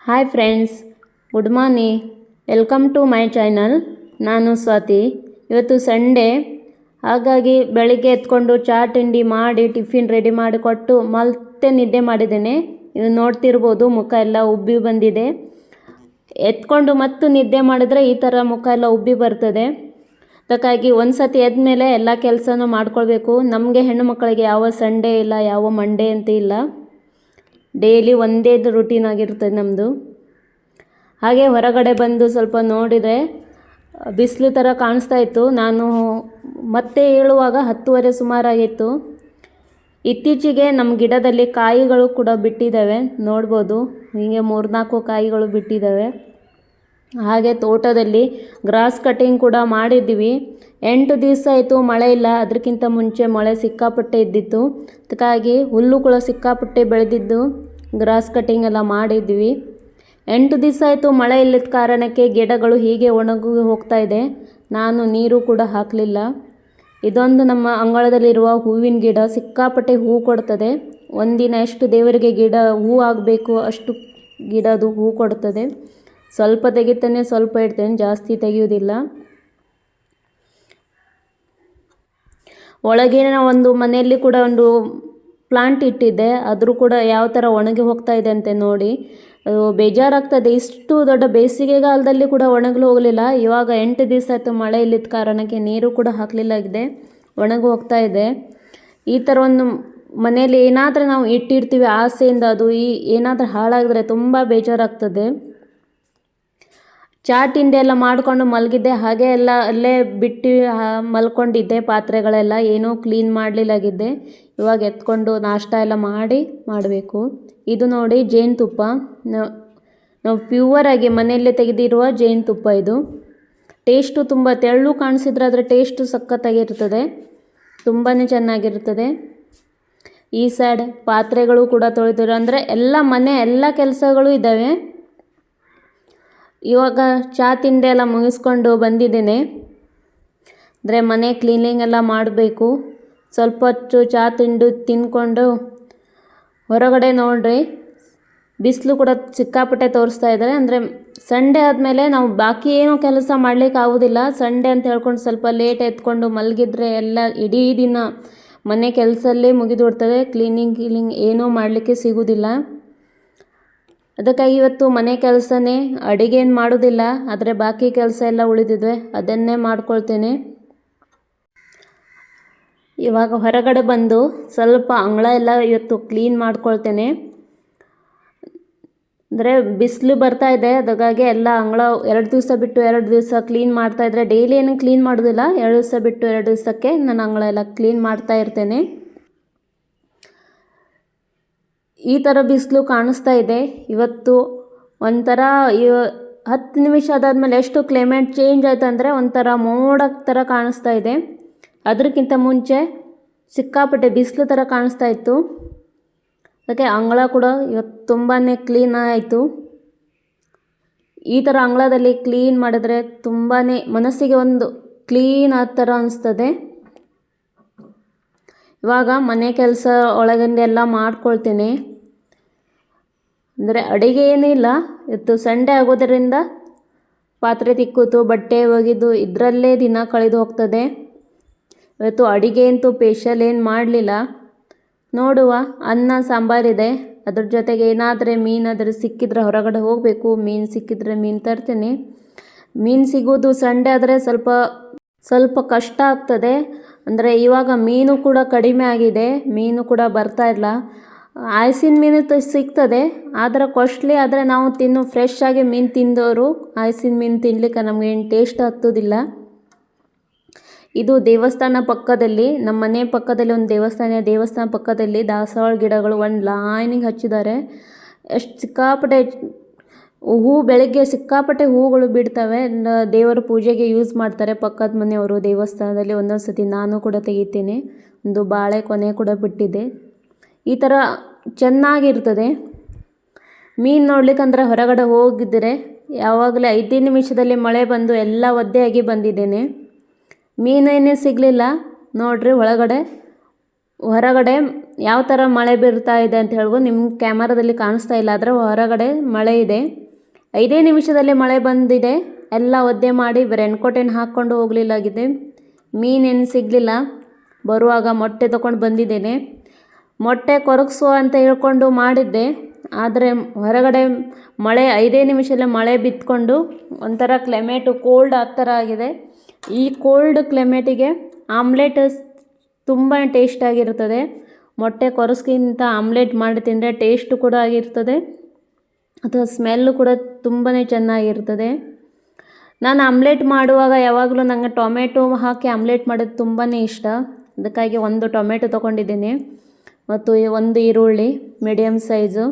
Hi friends, good morning. Welcome to my channel. ನಾನು ಸ್ವಾತಿ. ಇವತ್ತು Sunday, ಹಾಗಾಗಿ ಬೆಳಿಗ್ಗೆ ಎತ್ಕೊಂಡು ಚಹಾ ತಿಂಡಿ ಮಾಡಿ ಟಿಫಿನ್ ರೆಡಿ ಮಾಡಿಕೊಟ್ಟು ಮತ್ತೆ ನಿದ್ದೆ ಮಾಡಿದ್ದೇನೆ. ಇದು ನೋಡ್ತಿರ್ಬೋದು, ಮುಖ ಎಲ್ಲ ಉಬ್ಬಿ ಬಂದಿದೆ. ಎತ್ಕೊಂಡು ಮತ್ತು ನಿದ್ದೆ ಮಾಡಿದ್ರೆ ಈ ಥರ ಮುಖ ಎಲ್ಲ ಉಬ್ಬಿ ಬರ್ತದೆ. ಅದಕ್ಕಾಗಿ ಒಂದು ಸತಿ ಎದ್ಮೇಲೆ ಎಲ್ಲ ಕೆಲಸನೂ ಮಾಡ್ಕೊಳ್ಬೇಕು. ನಮಗೆ ಹೆಣ್ಣು ಮಕ್ಕಳಿಗೆ ಯಾವ ಸಂಡೇ ಇಲ್ಲ, ಯಾವ ಮಂಡೇ ಅಂತ ಇಲ್ಲ. ಡೈಲಿ ಒಂದೇ ರುಟೀನ್ ಆಗಿರ್ತದೆ ನಮ್ಮದು. ಹಾಗೆ ಹೊರಗಡೆ ಬಂದು ಸ್ವಲ್ಪ ನೋಡಿದರೆ ಬಿಸಿಲು ಥರ ಕಾಣಿಸ್ತಾ ಇತ್ತು. ನಾನು ಮತ್ತೆ ಹೇಳುವಾಗ 10:30 ಸುಮಾರಾಗಿತ್ತು. ಇತ್ತೀಚೆಗೆ ನಮ್ಮ ಗಿಡದಲ್ಲಿ ಕಾಯಿಗಳು ಕೂಡ ಬಿಟ್ಟಿದ್ದಾವೆ, ನೋಡ್ಬೋದು. ಹೀಗೆ 3-4 ಕಾಯಿಗಳು ಬಿಟ್ಟಿದ್ದಾವೆ. ಹಾಗೆ ತೋಟದಲ್ಲಿ ಗ್ರಾಸ್ ಕಟಿಂಗ್ ಕೂಡ ಮಾಡಿದ್ದೀವಿ. 8 ದಿವಸ ಆಯಿತು ಮಳೆ ಇಲ್ಲ. ಅದಕ್ಕಿಂತ ಮುಂಚೆ ಮಳೆ ಸಿಕ್ಕಾಪಟ್ಟೆ ಇದ್ದಿತ್ತು. ಅದಕ್ಕಾಗಿ ಹುಲ್ಲು ಕೂಡ ಸಿಕ್ಕಾಪಟ್ಟೆ ಬೆಳೆದಿದ್ದು ಗ್ರಾಸ್ ಕಟಿಂಗ್ ಎಲ್ಲ ಮಾಡಿದ್ವಿ. 8 ದಿವಸ ಆಯಿತು ಮಳೆ ಇಲ್ಲದ ಕಾರಣಕ್ಕೆ ಗಿಡಗಳು ಹೀಗೆ ಒಣಗಿ ಹೋಗ್ತಾ ಇದೆ. ನಾನು ನೀರು ಕೂಡ ಹಾಕಲಿಲ್ಲ. ಇದೊಂದು ನಮ್ಮ ಅಂಗಳದಲ್ಲಿರುವ ಹೂವಿನ ಗಿಡ, ಸಿಕ್ಕಾಪಟ್ಟೆ ಹೂ ಕೊಡ್ತದೆ. ಒಂದಿನ ಎಷ್ಟು ದೇವರಿಗೆ ಗಿಡ ಹೂ ಆಗಬೇಕು ಅಷ್ಟು ಗಿಡದು ಹೂ ಕೊಡ್ತದೆ. ಸ್ವಲ್ಪ ತೆಗಿತೇನೆ, ಸ್ವಲ್ಪ ಇಡ್ತೇನೆ, ಜಾಸ್ತಿ ತೆಗೆಯೋದಿಲ್ಲ. ಒಳಗಿನ ಒಂದು ಮನೆಯಲ್ಲಿ ಕೂಡ ಒಂದು ಪ್ಲಾಂಟ್ ಇಟ್ಟಿದ್ದೆ, ಆದರೂ ಕೂಡ ಯಾವ ಥರ ಒಣಗಿ ಹೋಗ್ತಾ ಇದೆ ಅಂತ ನೋಡಿ ಬೇಜಾರಾಗ್ತದೆ. ಇಷ್ಟು ದೊಡ್ಡ ಬೇಸಿಗೆಗಾಲದಲ್ಲಿ ಕೂಡ ಒಣಗಲು ಹೋಗಲಿಲ್ಲ. ಇವಾಗ 8 ದಿವಸ ಆಯಿತು ಮಳೆ ಇಲ್ಲದ ಕಾರಣಕ್ಕೆ ನೀರು ಕೂಡ ಹಾಕಲಿಲ್ಲಾಗಿದೆ, ಒಣಗಿ ಹೋಗ್ತಾ ಇದೆ. ಈ ಥರ ಒಂದು ಮನೆಯಲ್ಲಿ ಏನಾದರೂ ನಾವು ಇಟ್ಟಿರ್ತೀವಿ ಆಸೆಯಿಂದ, ಅದು ಏನಾದರೂ ಹಾಳಾಗಿದ್ರೆ ತುಂಬ ಬೇಜಾರಾಗ್ತದೆ. ಚಹಾ ತಿಂಡಿ ಎಲ್ಲ ಮಾಡಿಕೊಂಡು ಮಲಗಿದ್ದೆ. ಹಾಗೆ ಎಲ್ಲ ಅಲ್ಲೇ ಬಿಟ್ಟು ಮಲ್ಕೊಂಡಿದ್ದೆ. ಪಾತ್ರೆಗಳೆಲ್ಲ ಏನೂ ಕ್ಲೀನ್ ಮಾಡಲಿಲ್ಲಾಗಿದ್ದೆ. ಇವಾಗ ಎತ್ಕೊಂಡು ನಾಷ್ಟ ಎಲ್ಲ ಮಾಡಬೇಕು. ಇದು ನೋಡಿ ಜೇನುತುಪ್ಪ, ನಾವು ಪ್ಯೂವರಾಗಿ ಮನೆಯಲ್ಲೇ ತೆಗೆದಿರುವ ಜೇನುತುಪ್ಪ. ಇದು ಟೇಸ್ಟು ತುಂಬ ತೆಳ್ಳು ಕಾಣಿಸಿದ್ರೆ ಅದರ ಟೇಸ್ಟು ಸಖತ್ತಾಗಿರ್ತದೆ, ತುಂಬಾ ಚೆನ್ನಾಗಿರ್ತದೆ. ಈ ಸೈಡ್ ಪಾತ್ರೆಗಳು ಕೂಡ ತೊಳೆದಿರೋ, ಅಂದರೆ ಎಲ್ಲ ಕೆಲಸಗಳು ಇದ್ದಾವೆ. ಇವಾಗ ಚಹಾ ತಿಂಡಿ ಎಲ್ಲ ಮುಗಿಸ್ಕೊಂಡು ಬಂದಿದ್ದೇನೆ. ಅಂದರೆ ಮನೆ ಕ್ಲೀನಿಂಗ್ ಎಲ್ಲ ಮಾಡಬೇಕು. ಸ್ವಲ್ಪ ಹೊತ್ತು ಚಹಾ ತಿಂದ್ಕೊಂಡು ಹೊರಗಡೆ ನೋಡ್ರಿ ಬಿಸಿಲು ಕೂಡ ಸಿಕ್ಕಾಪಟ್ಟೆ ತೋರಿಸ್ತಾ ಇದ್ದಾರೆ. ಅಂದರೆ ಸಂಡೇ ಆದಮೇಲೆ ನಾವು ಬಾಕಿ ಏನೂ ಕೆಲಸ ಮಾಡಲಿಕ್ಕೆ ಆಗೋದಿಲ್ಲ. ಸಂಡೇ ಅಂತ ಹೇಳ್ಕೊಂಡು ಸ್ವಲ್ಪ ಲೇಟ್ ಎತ್ಕೊಂಡು ಮಲಗಿದ್ರೆ ಎಲ್ಲ ಇಡೀ ದಿನ ಮನೆ ಕೆಲಸಲ್ಲೇ ಮುಗಿದೋಡ್ತದೆ. ಕ್ಲೀನಿಂಗ್ ಏನೂ ಮಾಡಲಿಕ್ಕೆ ಸಿಗೋದಿಲ್ಲ. ಅದಕ್ಕಾಗಿ ಇವತ್ತು ಮನೆ ಕೆಲಸನೇ, ಅಡುಗೇನು ಮಾಡೋದಿಲ್ಲ. ಆದರೆ ಬಾಕಿ ಕೆಲಸ ಎಲ್ಲ ಉಳಿದಿದ್ವೆ, ಅದನ್ನೇ ಮಾಡ್ಕೊಳ್ತೇನೆ. ಇವಾಗ ಹೊರಗಡೆ ಬಂದು ಸ್ವಲ್ಪ ಅಂಗಳ ಎಲ್ಲ ಇವತ್ತು ಕ್ಲೀನ್ ಮಾಡ್ಕೊಳ್ತೇನೆ. ಅಂದರೆ ಬಿಸಿಲು ಬರ್ತಾ ಇದೆ, ಅದಕ್ಕಾಗಿ ಎಲ್ಲ ಅಂಗಳ 2 ದಿವಸ ಬಿಟ್ಟು 2 ದಿವಸ ಕ್ಲೀನ್ ಮಾಡ್ತಾಯಿದ್ರೆ, ಡೈಲಿ ಏನು ಕ್ಲೀನ್ ಮಾಡೋದಿಲ್ಲ. 2 ದಿವಸ ಬಿಟ್ಟು 2 ದಿವಸಕ್ಕೆ ನಾನು ಅಂಗಳ ಎಲ್ಲ ಕ್ಲೀನ್ ಮಾಡ್ತಾ ಇರ್ತೇನೆ. ಈ ಥರ ಬಿಸಿಲು ಕಾಣಿಸ್ತಾ ಇದೆ ಇವತ್ತು. ಒಂಥರ 10 ನಿಮಿಷ ಅದಾದಮೇಲೆ ಎಷ್ಟು ಕ್ಲೈಮೇಟ್ ಚೇಂಜ್ ಆಯ್ತು ಅಂದರೆ ಒಂಥರ ಮೋಡ ಥರ ಕಾಣಿಸ್ತಾ ಇದೆ. ಅದಕ್ಕಿಂತ ಮುಂಚೆ ಸಿಕ್ಕಾಪಟ್ಟೆ ಬಿಸಿಲು ಥರ ಕಾಣಿಸ್ತಾ ಇತ್ತು. ಅದಕ್ಕೆ ಅಂಗಳ ಕೂಡ ಇವತ್ತು ತುಂಬಾ ಕ್ಲೀನ್ ಆಯಿತು. ಈ ಥರ ಅಂಗಳದಲ್ಲಿ ಕ್ಲೀನ್ ಮಾಡಿದ್ರೆ ತುಂಬಾ ಮನಸ್ಸಿಗೆ ಒಂದು ಕ್ಲೀನ್ ಆದ ಥರ ಅನಿಸ್ತದೆ. ಇವಾಗ ಮನೆ ಕೆಲಸ ಒಳಗಿಂದೆಲ್ಲ ಮಾಡ್ಕೊಳ್ತೇನೆ. ಅಂದರೆ ಅಡುಗೆ ಏನಿಲ್ಲ, ಇವತ್ತು ಸಂಡೇ ಆಗೋದರಿಂದ ಪಾತ್ರೆ ತಿಕ್ಕೋದು, ಬಟ್ಟೆ ಒಗೆದು ಇದರಲ್ಲೇ ದಿನ ಕಳೆದು ಹೋಗ್ತದೆ. ಇವತ್ತು ಅಡುಗೆ ಅಂತೂ ಸ್ಪೆಷಲ್ ಏನು ಮಾಡಲಿಲ್ಲ. ನೋಡುವ, ಅನ್ನ ಸಾಂಬಾರಿದೆ, ಅದ್ರ ಜೊತೆಗೆ ಏನಾದರೆ ಮೀನಾದರೆ ಸಿಕ್ಕಿದ್ರೆ ಹೊರಗಡೆ ಹೋಗಬೇಕು. ಮೀನು ಸಿಕ್ಕಿದ್ರೆ ಮೀನು ತರ್ತೇನೆ. ಮೀನು ಸಿಗೋದು ಸಂಡೇ ಆದರೆ ಸ್ವಲ್ಪ ಕಷ್ಟ ಆಗ್ತದೆ. ಅಂದರೆ ಇವಾಗ ಮೀನು ಕೂಡ ಕಡಿಮೆ ಆಗಿದೆ, ಮೀನು ಕೂಡ ಬರ್ತಾ ಇಲ್ಲ. ಐಸಿನ ಮೀನು ಸಿಗ್ತದೆ, ಆದರೆ ಕಾಸ್ಟ್ಲಿ. ಆದರೆ ನಾವು ಫ್ರೆಶ್ ಆಗಿ ಮೀನು ತಿಂದವರು ಐಸಿನ ಮೀನು ತಿನ್ನಲಿಕ್ಕೆ ನಮಗೇನು ಟೇಸ್ಟ್ ಹತ್ತೋದಿಲ್ಲ. ಇದು ದೇವಸ್ಥಾನ ಪಕ್ಕದಲ್ಲಿ, ನಮ್ಮ ಮನೆ ಪಕ್ಕದಲ್ಲಿ ಒಂದು ದೇವಸ್ಥಾನ ಪಕ್ಕದಲ್ಲಿ ದಾಸವಾಳ ಗಿಡಗಳು ಒಂದು ಲೈನಿಗೆ ಹಚ್ಚಿದ್ದಾರೆ. ಎಷ್ಟು ಸಿಕ್ಕಾಪಟ್ಟೆ ಹೂ, ಬೆಳಗ್ಗೆ ಸಿಕ್ಕಾಪಟ್ಟೆ ಹೂಗಳು ಬಿಡ್ತವೆ. ದೇವರ ಪೂಜೆಗೆ ಯೂಸ್ ಮಾಡ್ತಾರೆ ಪಕ್ಕದ ಮನೆಯವರು ದೇವಸ್ಥಾನದಲ್ಲಿ. ಒಂದೊಂದು ಸತಿ ನಾನು ಕೂಡ ತೆಗಿತೀನಿ. ಒಂದು ಬಾಳೆ ಕೊನೆ ಕೂಡ ಬಿಟ್ಟಿದೆ. ಈ ಥರ ಚೆನ್ನಾಗಿರ್ತದೆ. ಮೀನು ನೋಡ್ಲಿಕ್ಕಂದ್ರೆ ಹೊರಗಡೆ ಹೋಗಿದ್ದರೆ ಯಾವಾಗಲೇ 5 ನಿಮಿಷದಲ್ಲಿ ಮಳೆ ಬಂದು ಎಲ್ಲ ಒದ್ದೆಯಾಗಿ ಬಂದಿದ್ದೇನೆ. ಮೀನೇನೇ ಸಿಗಲಿಲ್ಲ ನೋಡ್ರಿ. ಹೊರಗಡೆ ಯಾವ ಥರ ಮಳೆ ಬೀರ್ತಾ ಇದೆ ಅಂತ ಹೇಳ್ಬೋದು. ನಿಮ್ಮ ಕ್ಯಾಮರಾದಲ್ಲಿ ಕಾಣಿಸ್ತಾ ಇಲ್ಲ, ಆದರೆ ಹೊರಗಡೆ ಮಳೆ ಇದೆ. 5 ನಿಮಿಷದಲ್ಲಿ ಮಳೆ ಬಂದಿದೆ. ಎಲ್ಲ ಒದ್ದೆ ಮಾಡಿ ರೆನ್ಕೋಟ್ ಏನು ಹಾಕ್ಕೊಂಡು ಹೋಗಲಿಲ್ಲಾಗಿದೆ. ಮೀನೇನು ಸಿಗಲಿಲ್ಲ. ಬರುವಾಗ ಮೊಟ್ಟೆ ತೊಗೊಂಡು ಬಂದಿದ್ದೇನೆ. ಮೊಟ್ಟೆ ಕೊರಗಿಸುವ ಅಂತ ಹೇಳ್ಕೊಂಡು ಮಾಡಿದ್ದೆ, ಆದರೆ ಹೊರಗಡೆ ಮಳೆ 5 ನಿಮಿಷದಲ್ಲೇ ಮಳೆ ಬಿತ್ಕೊಂಡು ಒಂಥರ ಕ್ಲೈಮೇಟು ಕೋಲ್ಡ್ ಆ ಥರ ಆಗಿದೆ. ಈ ಕೋಲ್ಡ್ ಕ್ಲೈಮೇಟಿಗೆ ಆಮ್ಲೆಟ್ ತುಂಬಾ ಟೇಸ್ಟಾಗಿರ್ತದೆ. ಮೊಟ್ಟೆ ಕೊರಸ್ಕಿಂತ ಆಮ್ಲೆಟ್ ಮಾಡಿ ತಿಂದರೆ ಟೇಸ್ಟು ಕೂಡ ಆಗಿರ್ತದೆ, ಅಥವಾ ಸ್ಮೆಲ್ಲು ಕೂಡ ತುಂಬಾ ಚೆನ್ನಾಗಿರ್ತದೆ. ನಾನು ಆಮ್ಲೆಟ್ ಮಾಡುವಾಗ ಯಾವಾಗಲೂ ನನಗೆ ಟೊಮೆಟೊ ಹಾಕಿ ಆಮ್ಲೆಟ್ ಮಾಡೋದು ತುಂಬಾ ಇಷ್ಟ. ಅದಕ್ಕಾಗಿ 1 ಟೊಮೆಟೊ ತೊಗೊಂಡಿದ್ದೀನಿ ಮತ್ತು 1 ಈರುಳ್ಳಿ ಮೀಡಿಯಮ್ ಸೈಜು.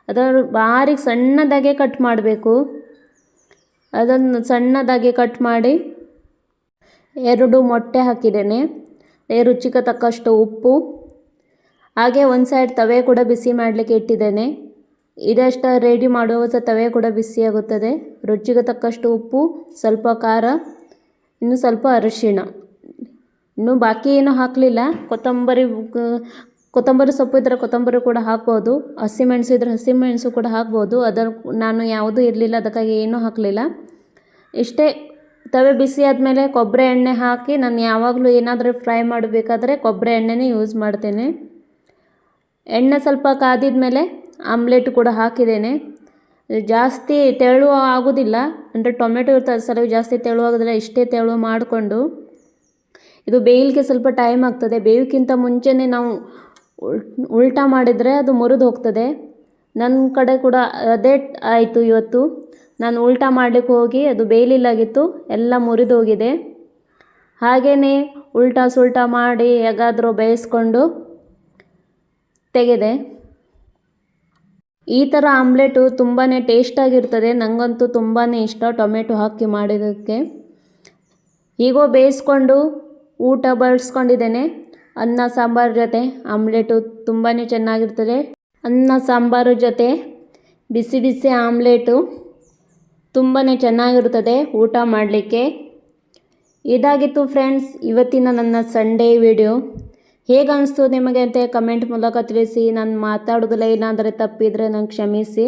ಅದನ್ನು ಬಾರೀಕ್ ಸಣ್ಣದಾಗೆ ಕಟ್ ಮಾಡಬೇಕು. ಅದನ್ನು ಸಣ್ಣದಾಗಿ ಕಟ್ ಮಾಡಿ 2 ಮೊಟ್ಟೆ ಹಾಕಿದ್ದೇನೆ. ರುಚಿಗೆ ತಕ್ಕಷ್ಟು ಉಪ್ಪು, ಹಾಗೆ ಒಂದು ಸೈಡ್ ತವೆ ಕೂಡ ಬಿಸಿ ಮಾಡಲಿಕ್ಕೆ ಇಟ್ಟಿದ್ದೇನೆ. ಇದಷ್ಟು ರೆಡಿ ಮಾಡುವಾಗ ತವೆ ಕೂಡ ಬಿಸಿಯಾಗುತ್ತದೆ. ರುಚಿಗೆ ತಕ್ಕಷ್ಟು ಉಪ್ಪು, ಸ್ವಲ್ಪ ಖಾರ, ಇನ್ನು ಸ್ವಲ್ಪ ಅರಿಶಿಣ. ಇನ್ನು ಬಾಕಿ ಏನೂ ಹಾಕಲಿಲ್ಲ. ಕೊತ್ತಂಬರಿ ಸೊಪ್ಪು ಇದ್ದರೆ ಕೊತ್ತಂಬರಿ ಕೂಡ ಹಾಕ್ಬೋದು, ಹಸಿಮೆಣಸು ಇದ್ದರೆ ಹಸಿಮೆಣಸು ಕೂಡ ಹಾಕ್ಬೋದು. ನಾನು ಯಾವುದೂ ಇರಲಿಲ್ಲ, ಅದಕ್ಕಾಗಿ ಏನೂ ಹಾಕಲಿಲ್ಲ. ಇಷ್ಟೇ. ತವೆ ಬಿಸಿ ಆದಮೇಲೆ ಕೊಬ್ಬರಿ ಎಣ್ಣೆ ಹಾಕಿ, ನಾನು ಯಾವಾಗಲೂ ಏನಾದರೂ ಫ್ರೈ ಮಾಡಬೇಕಾದ್ರೆ ಕೊಬ್ಬರಿ ಎಣ್ಣೆನೇ ಯೂಸ್ ಮಾಡ್ತೇನೆ. ಎಣ್ಣೆ ಸ್ವಲ್ಪ ಕಾದಿದ ಮೇಲೆ ಆಮ್ಲೆಟ್ ಕೂಡ ಹಾಕಿದ್ದೇನೆ. ಜಾಸ್ತಿ ತೆಳು ಆಗೋದಿಲ್ಲ, ಅಂದರೆ ಟೊಮೆಟೊ ಇರ್ತದೆ ಸಲುವಾಗಿ ಜಾಸ್ತಿ ತೆಳು ಆಗೋದಿಲ್ಲ. ಇಷ್ಟೇ ತೆಳು ಮಾಡಿಕೊಂಡು, ಇದು ಬೇಯಲಿಕ್ಕೆ ಸ್ವಲ್ಪ ಟೈಮ್ ಆಗ್ತದೆ. ಬೇಯೋಕ್ಕಿಂತ ಮುಂಚೆನೇ ನಾವು ಉಲ್ಟಾ ಮಾಡಿದರೆ ಅದು ಮುರಿದು ಹೋಗ್ತದೆ. ನನ್ನ ಕಡೆ ಕೂಡ ಅದೇ ಆಯಿತು ಇವತ್ತು. ನಾನು ಉಲ್ಟಾ ಮಾಡಲಿಕ್ಕೆ ಹೋಗಿ ಅದು ಬೇಯಲಿಲ್ಲಾಗಿತ್ತು, ಎಲ್ಲ ಮುರಿದು ಹೋಗಿದೆ. ಹಾಗೆಯೇ ಉಲ್ಟಾ ಸುಲ್ಟಾ ಮಾಡಿ ಹೇಗಾದರೂ ಬೇಯಿಸ್ಕೊಂಡು ತೆಗೆದೆ. ಈ ಥರ ಆಮ್ಲೆಟು ತುಂಬಾ ಟೇಸ್ಟಾಗಿರ್ತದೆ. ನನಗಂತೂ ತುಂಬಾ ಇಷ್ಟ ಟೊಮೆಟೊ ಹಾಕಿ ಮಾಡಿದ್ದಕ್ಕೆ. ಹೀಗೋ ಬೇಯಿಸ್ಕೊಂಡು ಊಟ ಬಡಿಸ್ಕೊಂಡಿದ್ದೇನೆ. ಅನ್ನ ಸಾಂಬಾರು ಜೊತೆ ಆಮ್ಲೆಟು ತುಂಬಾ ಚೆನ್ನಾಗಿರ್ತದೆ. ಅನ್ನ ಸಾಂಬಾರು ಜೊತೆ ಬಿಸಿ ಬಿಸಿ ಆಮ್ಲೆಟು ತುಂಬಾ ಚೆನ್ನಾಗಿರ್ತದೆ ಊಟ ಮಾಡಲಿಕ್ಕೆ. ಇದಾಗಿತ್ತು ಫ್ರೆಂಡ್ಸ್ ಇವತ್ತಿನ ನನ್ನ ಸಂಡೇ ವಿಡಿಯೋ. ಹೇಗೆ ಅನಿಸ್ತು ನಿಮಗೆ ಅಂತ ಕಮೆಂಟ್ ಮೂಲಕ ತಿಳಿಸಿ. ನಾನು ಮಾತಾಡೋದಿಲ್ಲ, ಏನಾದರೆ ತಪ್ಪಿದರೆ ನಂಗೆ ಕ್ಷಮಿಸಿ.